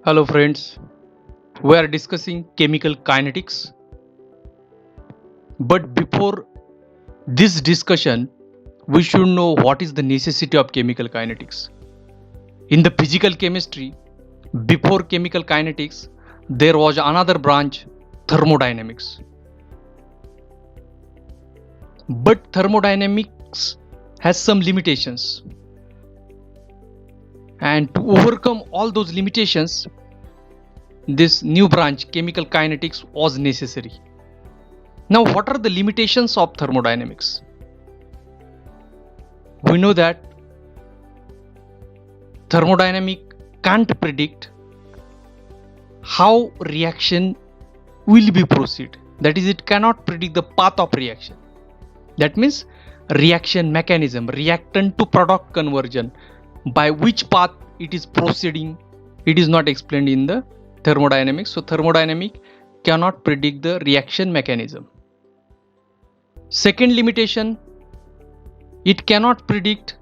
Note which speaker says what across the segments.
Speaker 1: Hello friends, we are discussing chemical kinetics. But before this discussion, we should know what is the necessity of chemical kinetics. In the physical chemistry, before chemical kinetics, there was another branch, thermodynamics. But thermodynamics has some limitations. And to overcome all those limitations, this new branch, chemical kinetics, was necessary. Now, what are the limitations of thermodynamics? We know that thermodynamic can't predict how reaction will be proceed. That is, it cannot predict the path of reaction. That means reaction mechanism, reactant to product conversion, by which path it is proceeding, it is not explained in the thermodynamics. So thermodynamic cannot predict the reaction mechanism. Second limitation, it cannot predict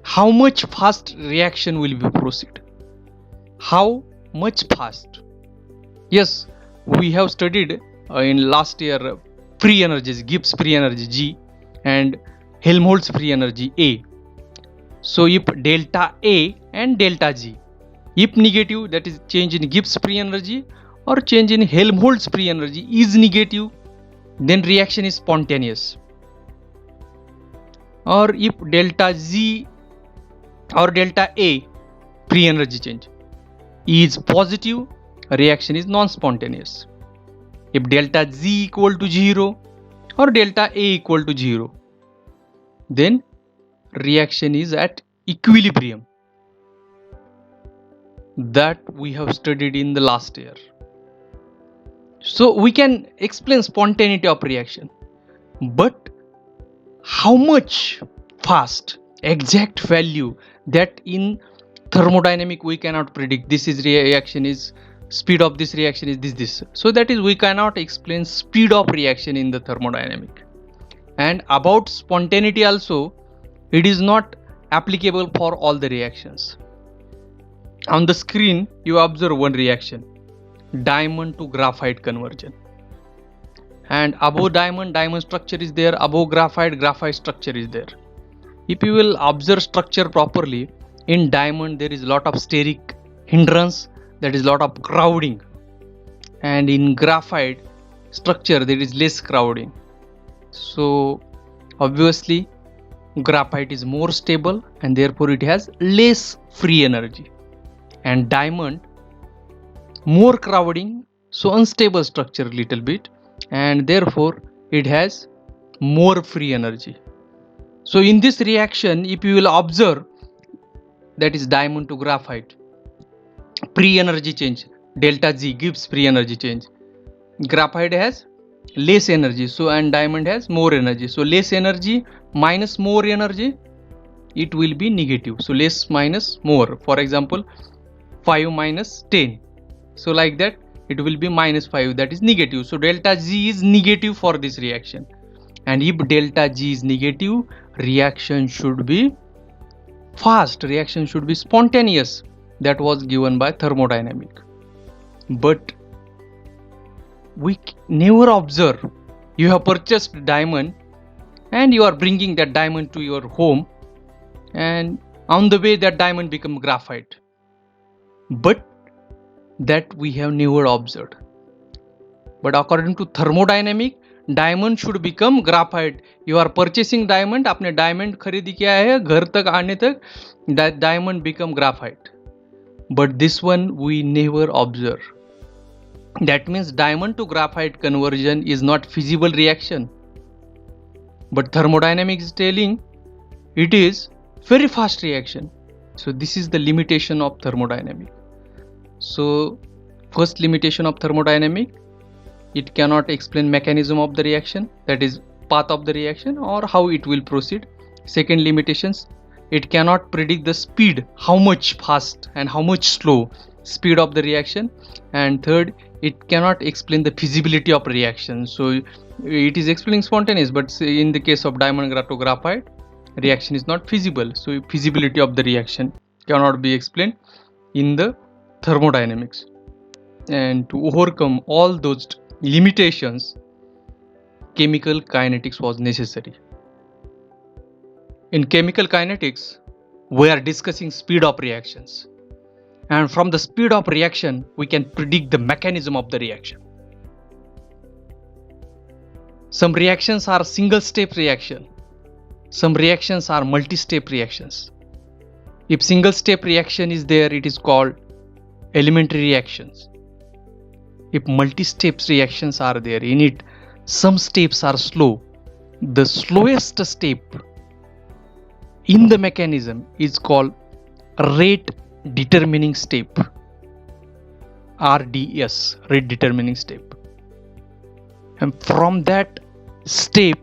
Speaker 1: how much fast reaction will be proceed. How much fast? Yes, we have studied in last year free energies, Gibbs free energy G and Helmholtz free energy A. So if delta A and delta G, if negative, that is change in Gibbs free energy or change in Helmholtz free energy is negative, then reaction is spontaneous. Or if delta Z or delta A free energy change is positive, reaction is non-spontaneous. If delta Z equal to 0 or delta A equal to 0, then reaction is at equilibrium. That we have studied in the last year. So we can explain spontaneity of reaction, but how much fast, exact value, that in thermodynamic we cannot predict. This is reaction is speed of this reaction is this. So that is, we cannot explain speed of reaction in the thermodynamic. And about spontaneity also, it is not applicable for all the reactions. On the screen you observe one reaction, diamond to graphite conversion, and above diamond structure is there, above graphite structure is there. If you will observe structure properly, in diamond there is lot of steric hindrance, that is lot of crowding, and in graphite structure there is less crowding. So obviously graphite is more stable and therefore it has less free energy, and diamond more crowding, so unstable structure little bit, and therefore it has more free energy. So in this reaction, if you will observe, that is diamond to graphite, free energy change delta G gives free energy change. Graphite has less energy, so and diamond has more energy. So less energy minus more energy, it will be negative. So less minus more, for example 5 minus 10, so like that it will be minus 5, that is negative. So delta G is negative for this reaction, and if delta G is negative, reaction should be fast, reaction should be spontaneous. That was given by thermodynamic. But we never observe, you have purchased diamond and you are bringing that diamond to your home, and on the way that diamond become graphite, but that we have never observed. But according to thermodynamic, diamond should become graphite. You are purchasing diamond, आपने diamond खरीदी किया है, घर तक आने तक diamond become graphite. But this one we never observe. That means diamond to graphite conversion is not feasible reaction. But thermodynamics is telling it is very fast reaction. So this is the limitation of thermodynamic. So first limitation of thermodynamic, it cannot explain mechanism of the reaction, that is path of the reaction or how it will proceed. Second limitations, it cannot predict the speed, how much fast and how much slow speed of the reaction. And third, it cannot explain the feasibility of reaction. So it is explaining spontaneous, but in the case of diamond to graphite, reaction is not feasible. So feasibility of the reaction cannot be explained in the thermodynamics. And to overcome all those limitations, chemical kinetics was necessary. In chemical kinetics, we are discussing speed of reactions. And from the speed of reaction, we can predict the mechanism of the reaction. Some reactions are single-step reaction. Some reactions are multi-step reactions. If single-step reaction is there, it is called elementary reactions. If multi-step reactions are there, in it, some steps are slow. The slowest step in the mechanism is called rate determining step, RDS, rate determining step. And from that step,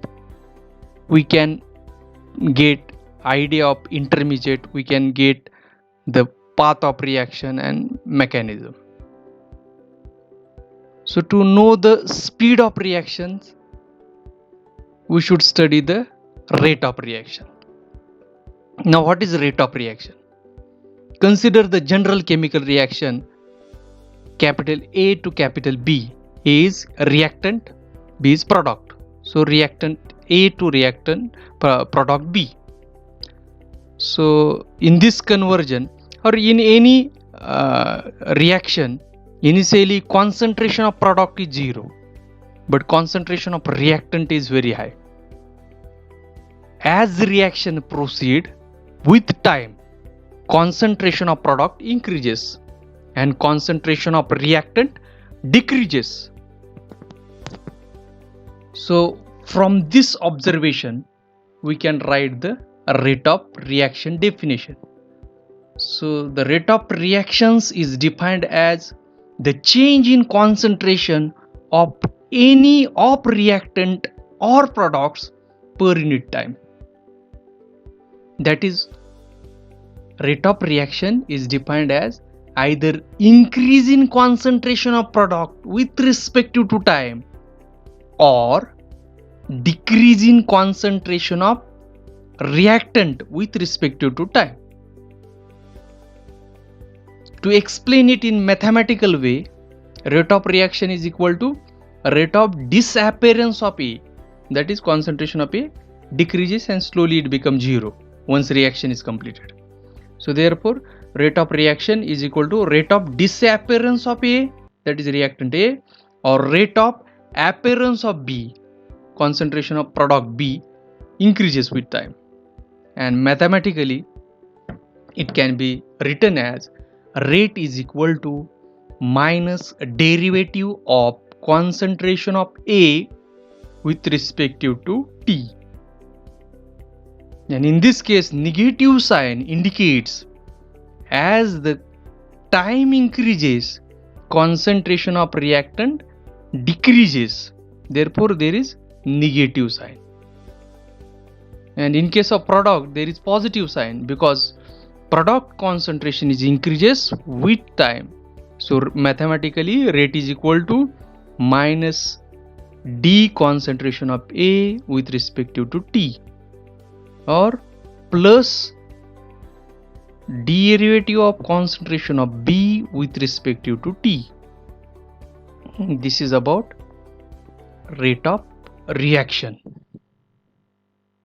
Speaker 1: we can get idea of intermediate, we can get the path of reaction and mechanism. So to know the speed of reactions, we should study the rate of reaction. Now what is rate of reaction? Consider the general chemical reaction, capital A to capital B. A is reactant, B is product. So reactant A to reactant product B. So in this conversion or in any reaction, initially concentration of product is 0, but concentration of reactant is very high. As the reaction proceeds, with time, concentration of product increases and concentration of reactant decreases. So from this observation, we can write the rate of reaction definition. So the rate of reactions is defined as the change in concentration of any of reactant or products per unit time. That is, rate of reaction is defined as either increase in concentration of product with respect to time or decrease in concentration of reactant with respect to time. To explain it in mathematical way, rate of reaction is equal to rate of disappearance of A, that is concentration of A decreases and slowly it becomes 0 once reaction is completed. So therefore rate of reaction is equal to rate of disappearance of A, that is reactant A, or rate of appearance of B, concentration of product B increases with time. And mathematically it can be written as rate is equal to minus derivative of concentration of A with respect to T. And in this case, negative sign indicates as the time increases, concentration of reactant decreases. Therefore, there is negative sign. And in case of product, there is positive sign because product concentration is increases with time. So mathematically, rate is equal to minus D concentration of A with respect to T, or plus derivative of concentration of B with respect to T. This is about rate of reaction.